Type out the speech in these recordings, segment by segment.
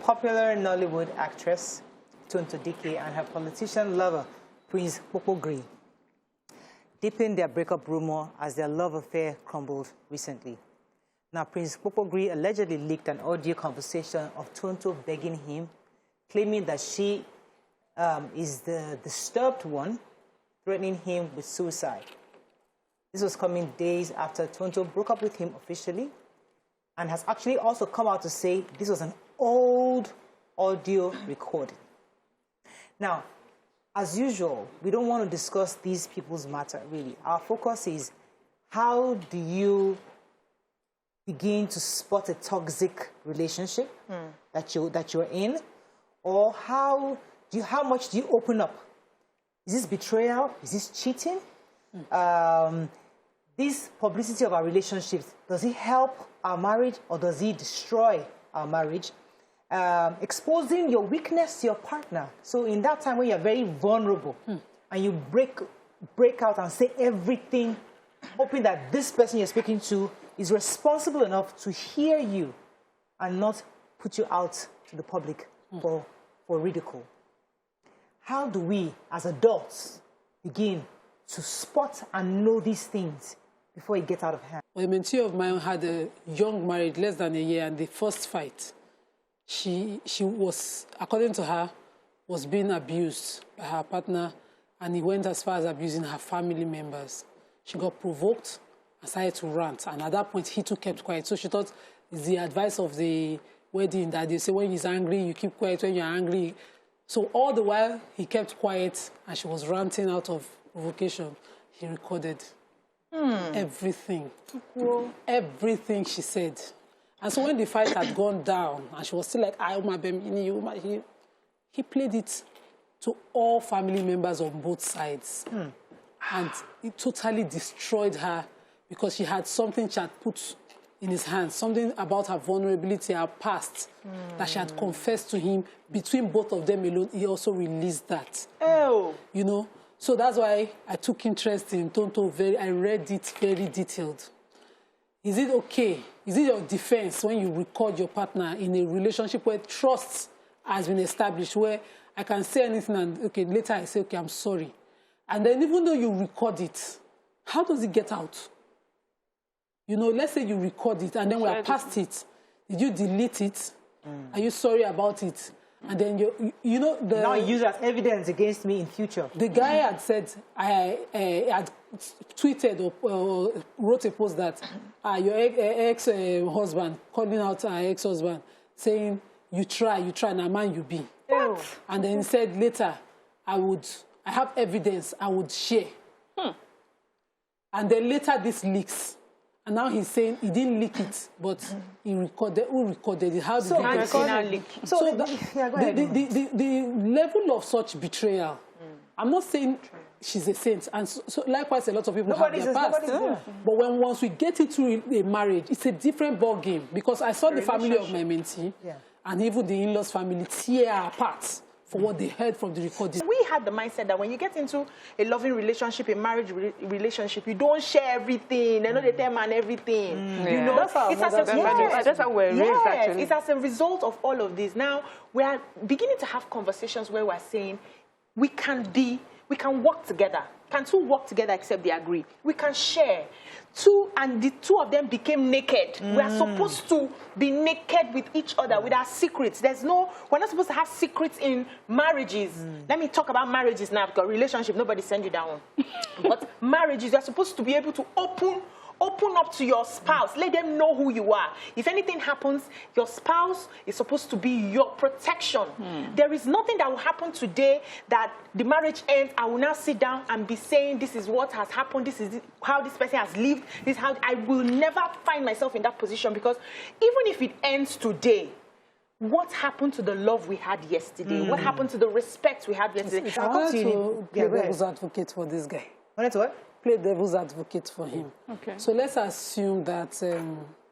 popular Nollywood actress, Tonto Dikeh, and her politician lover, Prince Kpokpogri, deepened their breakup rumor as their love affair crumbled recently. Now, Prince Kpokpogri allegedly leaked an audio conversation of Tonto begging him, claiming that she is the disturbed one, threatening him with suicide. This was coming days after Tonto broke up with him officially, and has actually also come out to say this was an old audio recording. Now, as usual, we don't want to discuss these people's matter, really. Our focus is how do you begin to spot a toxic relationship that you're in, or how much do you open up? Is this betrayal? Is this cheating? This publicity of our relationships, does it help our marriage or does it destroy our marriage? Exposing your weakness to your partner. So in that time when you're very vulnerable and you break out and say everything, hoping that this person you're speaking to is responsible enough to hear you and not put you out to the public for ridicule. How do we, as adults, begin to spot and know these things before it gets out of hand? Well, a mentee of mine had a young marriage, less than a year, and the first fight, she was, according to her, was being abused by her partner, and he went as far as abusing her family members. She got provoked and started to rant, and at that point, he too kept quiet. So she thought it's the advice of the wedding that they say when he's angry, you keep quiet when you're angry. So all the while, he kept quiet, and she was ranting out of provocation. He recorded everything, everything she said. And so when the fight had gone down, and she was still like, he played it to all family members on both sides. And it totally destroyed her because she had something she had put in his hands, something about her vulnerability, her past, that she had confessed to him. Between both of them alone, he also released that. Oh. You know? So that's why I took interest in Tonto. I read it very detailed. Is it okay? Is it your defense when you record your partner in a relationship where trust has been established, where I can say anything and, okay, later I say, okay, I'm sorry. And then even though you record it, how does it get out? You know, let's say you record it and then we are past it. Did you delete it? Are you sorry about it? And then you know the now use as evidence against me in future. The guy had said I had tweeted or wrote a post that your ex-husband calling out our ex-husband saying you try now man you be. What? And then he said later I have evidence I would share. And then later this leaks. And now he's saying he didn't leak it, but he recorded. Who recorded it? How did he leak it? So the level of such betrayal, I'm not saying she's a saint, and so likewise a lot of people have their past. But once we get into a marriage, it's a different ball game because I saw the family of my mentee, and even the in-laws family tear apart for what they heard from the recording. We had the mindset that when you get into a loving relationship, a marriage relationship, you don't share everything. They know they tell man everything. You know, that's how we're raised, actually. It's as a result of all of this. Now, we are beginning to have conversations where we're saying we can work together. Can two work together except they agree? We can share. And the two of them became naked. We are supposed to be naked with each other, with our secrets. We're not supposed to have secrets in marriages. Let me talk about marriages now, because relationship, nobody send you that one. But marriages, you're supposed to be able to open up to your spouse. Let them know who you are. If anything happens, your spouse is supposed to be your protection. There is nothing that will happen today that the marriage ends. I will now sit down and be saying, this is what has happened. This is how this person has lived. This is how I will never find myself in that position, because even if it ends today, what happened to the love we had yesterday? What happened to the respect we had yesterday? I want to play devil's advocate for this guy. Wanted what? Play devil's advocate for him. Okay. So let's assume that,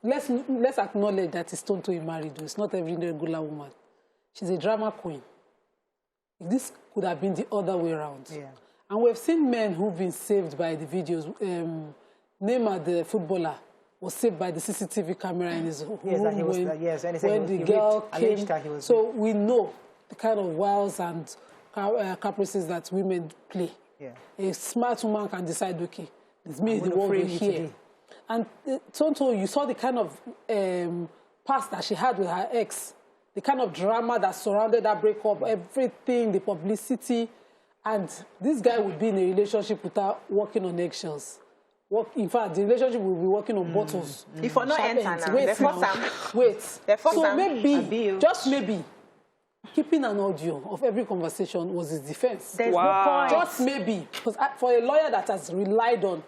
let's acknowledge that it's Tonto he married. It's not every regular woman. She's a drama queen. This could have been the other way around. Yeah. And we've seen men who've been saved by the videos. Neymar, the footballer, was saved by the CCTV camera in his room yes, when the girl came. So we know the kind of wiles and caprices that women play. Yeah. A smart woman can decide, okay, it's me, the world will hear. And Tonto, you saw the kind of past that she had with her ex, the kind of drama that surrounded that breakup, everything, the publicity. And this guy would be in a relationship without working on eggshells. In fact, the relationship will be working on bottles. If you're not enter now, wait. So maybe, just maybe, keeping an audio of every conversation was his defense. There's no point. Just maybe. Because for a lawyer that has relied on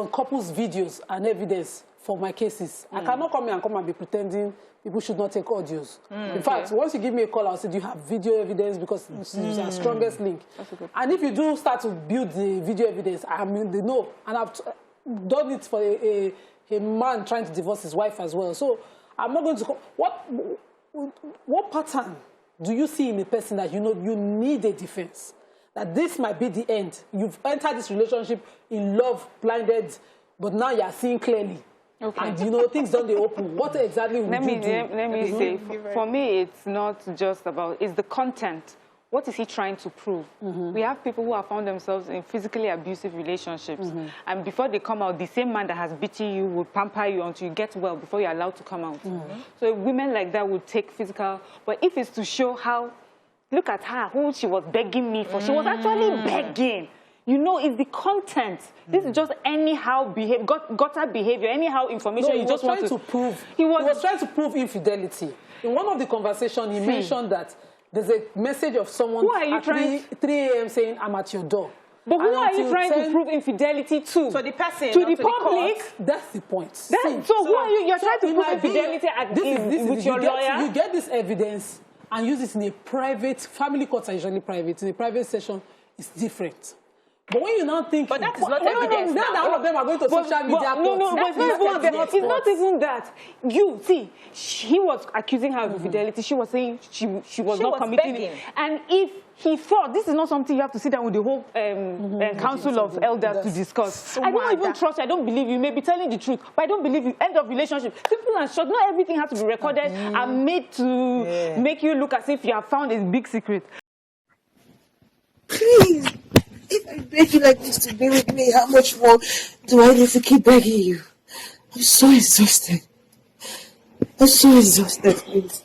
couples' videos and evidence for my cases, I cannot come here and be pretending people should not take audios. In fact, once you give me a call, I'll say, do you have video evidence? Because it's our strongest link. And if you do start to build the video evidence, I mean, they know. And I've done it for a man trying to divorce his wife as well. So I'm not going to... What pattern do you see in a person that you know you need a defense? That this might be the end. You've entered this relationship in love, blinded, but now you're seeing clearly. Okay. And you know, things don't they open. What exactly would you do? Let me say, for me, it's not just about, it's the content. What is he trying to prove? We have people who have found themselves in physically abusive relationships. And before they come out, the same man that has beaten you will pamper you until you get well before you're allowed to come out. So women like that would take physical. But if it's to show how, look at her, who she was begging me for. She was actually begging. You know, it's the content. This is just anyhow behavior, gutter behavior, anyhow information. No, he was trying to prove. He was trying to prove infidelity. In one of the conversations, he mentioned that there's a message of someone at 3 a.m. saying, "I'm at your door." But who are you trying to prove infidelity to? To the person, to the public. That's the point. So who are you? You're trying to prove infidelity with your lawyer. You get this evidence and use it in a private. Family courts are usually private. In a private session, it's different. But when you now think... But that is not evidence. Now all of them are going to social media. It's not even that. You, see, he was accusing her of infidelity. She was saying she was not committing it. And if he thought, this is not something you have to sit down with the whole council of elders to discuss. So I don't even trust you. I don't believe you. You may be telling the truth, but I don't believe you. End of relationship. Simple and short. Not everything has to be recorded and made to make you look as if you have found a big secret. Please. If I beg you like this to be with me, how much more do I need to keep begging you? I'm so exhausted. I'm so exhausted, please.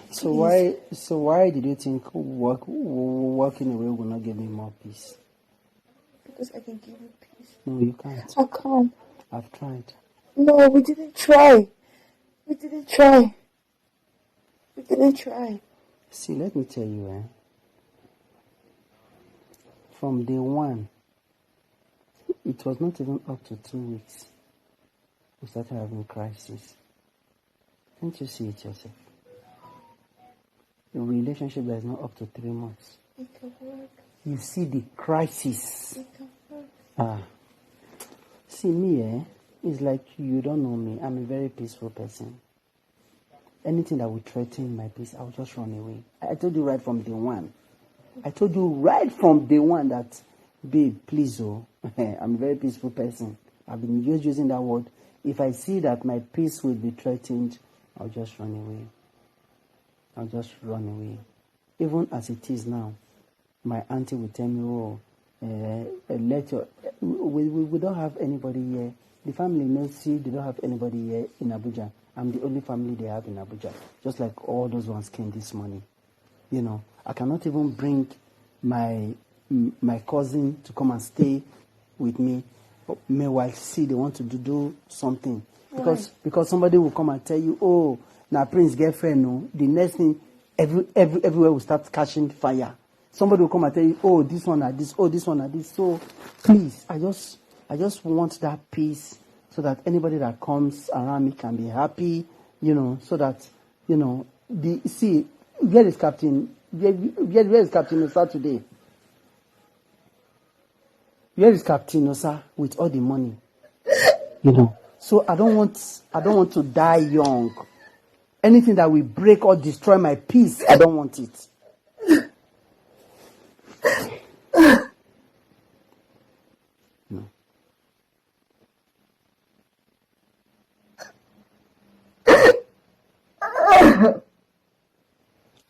So why did you think walking away will not give me more peace? Because I can give you peace. No, you can't. I can't. I've tried. No, we didn't try. We didn't try. We didn't try. See, let me tell you, from day one, it was not even up to 2 weeks. We started having crisis. Can't you see it yourself? A relationship that is not up to 3 months. It can work. You see the crisis. It can work. See me, it's like you don't know me. I'm a very peaceful person. Anything that would threaten my peace, I'll just run away. I told you right from day one. I told you right from day one that, babe, please, I'm a very peaceful person. I've been just using that word. If I see that my peace will be threatened, I'll just run away. I'll just run away. Even as it is now, my auntie will tell me, we don't have anybody here. The family knows, see, they don't have anybody here in Abuja. I'm the only family they have in Abuja. Just like all those ones came this morning. You know, I cannot even bring my cousin to come and stay with me. Meanwhile, see, they want to do something. Because somebody will come and tell you, oh, now Prince girlfriend, no. The next thing, everywhere will start catching fire. Somebody will come and tell you, oh, this one or this, oh, this one or this. So, please, I just want that peace so that anybody that comes around me can be happy, you know, so that, you know, where is Captain? Where is Captain Osa today? Where is Captain Osa with all the money? You know. So I don't want to die young. Anything that will break or destroy my peace, I don't want it. No.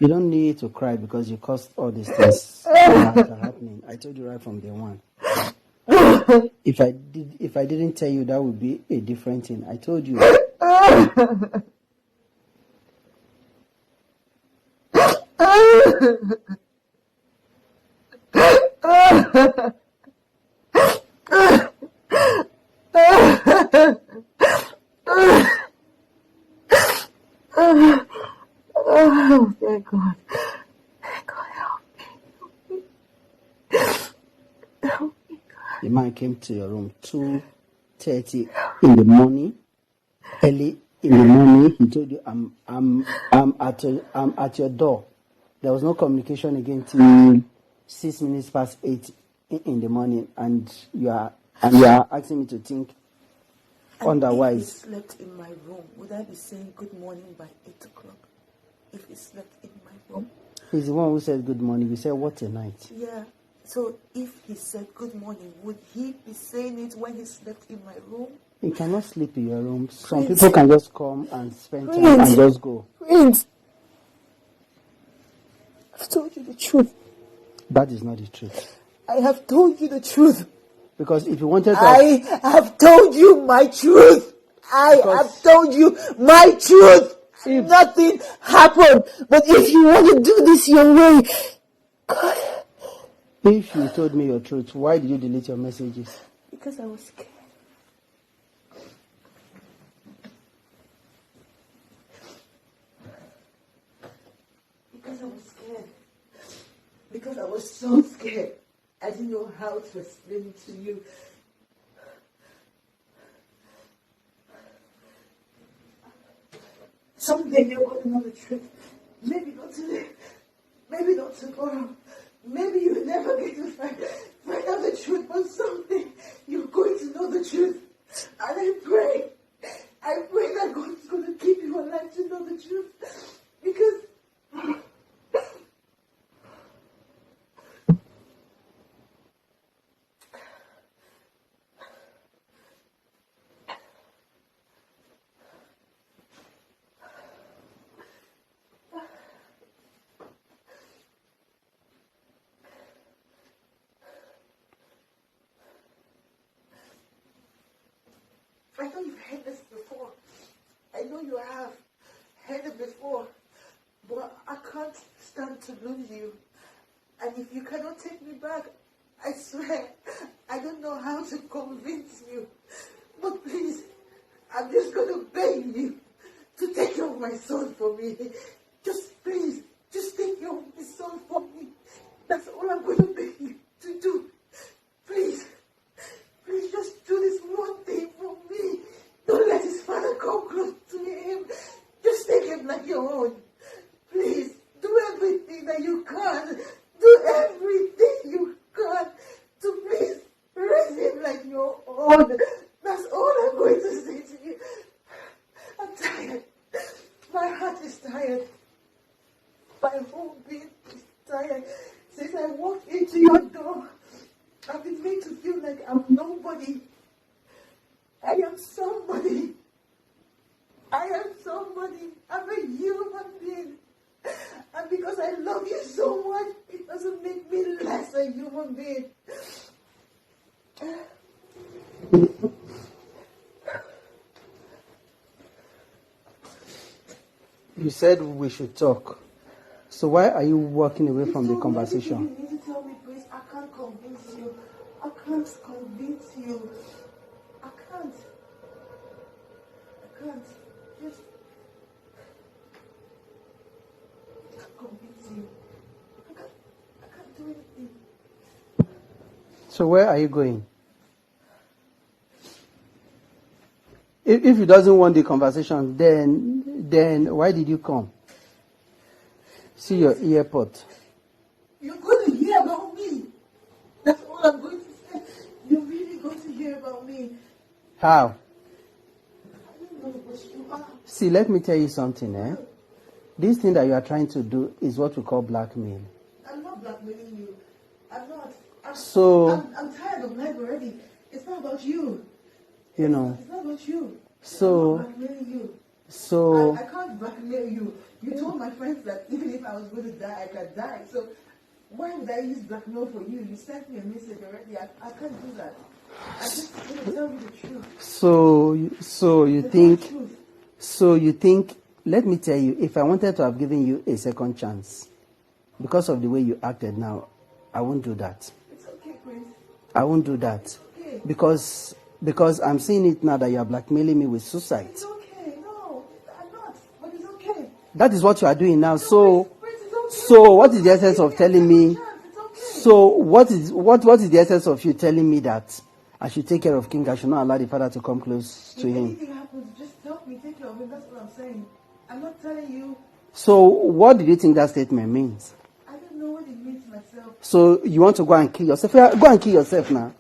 You don't need to cry because you caused all these things that are happening. I told you right from day one. If I didn't tell you, that would be a different thing. I told you. Oh, thank God. Thank God, help me. Help me. The man came to your room 2:30 in the morning. Early in the morning, he told you, I'm at your door. There was no communication again till 6 minutes past 8 in the morning, and you are asking me to think otherwise. If he slept in my room, would I be saying good morning by 8 o'clock? If he slept in my room? He's the one who said good morning. You said, what a night. Yeah. So if he said good morning, would he be saying it when he slept in my room? You cannot sleep in your room. Some Prince. people can just come and spend time Prince. and just go. Prince, I've told you the truth. That is not the truth. I have told you the truth. Because if you wanted to... I have told you my truth. I have told you my truth. Nothing happened. But if you want to do this your way, God. If you told me your truth, why did you delete your messages? Because I was scared. Because I was scared. Because I was so scared. I didn't know how to explain it to you. Someday you're going to know the truth. Maybe not today. Maybe not tomorrow. Maybe you never get to find out the truth, but someday you're going to know the truth. And I pray that God is going to keep you alive to know the truth. Because I know you've heard this before. I know you have heard it before. But I can't stand to lose you. And if you cannot take me back, I swear, I don't know how to convince you. But please, I'm just going to beg you to take care of my son for me. Just please, just take care of my son for me. That's all I'm going to beg you to do. Please. Please just do this one thing for me. Don't let his father come close to him. Just take him like your own. Please, do everything that you can. Do everything you can to please raise him like your own. That's all I'm going to say to you. I'm tired. My heart is tired. My whole being is tired. Since I walked into your door, I've been made to feel like I'm nobody. I am somebody. I am somebody. I'm a human being. And because I love you so much, it doesn't make me less a human being. You said we should talk. So why are you walking away from the conversation? You need to tell me, please. I can't convince you. I can't convince you. I can't. I can't. Just... I can't convince you. I can't do anything. So where are you going? If he doesn't want the conversation, then why did you come? See your airport. You're going to hear about me. That's all I'm going to say. You're really going to hear about me. How? I don't know, but you are. See, let me tell you something, eh? This thing that you are trying to do is what we call blackmail. I'm not blackmailing you. I'm not. I'm tired of life already. It's not about you. You know. It's not about you. So. I'm not blackmailing you. So. I can't blackmail you. You told my friends that even if I was going to die, I could die. So why would I use blackmail for you? You sent me a message already. I can't do that. I just want to tell you the truth. So you think, let me tell you, if I wanted to have given you a second chance, because of the way you acted now, I won't do that. It's okay, Prince. I won't do that. It's okay. Because I'm seeing it now that you are blackmailing me with suicide. It's okay. No, I'm not. But it's okay. That is what you are doing now. No, So Prince, it's okay. so what is the essence of telling me? It's okay. So what is the essence of you telling me that I should take care of King? I should not allow the father to come close to If him. anything happens, just help me take care of him. That's what I'm saying. I'm not telling you. So what do you think that statement means? I don't know what it means myself. So you want to go and kill yourself? Yeah, go and kill yourself now.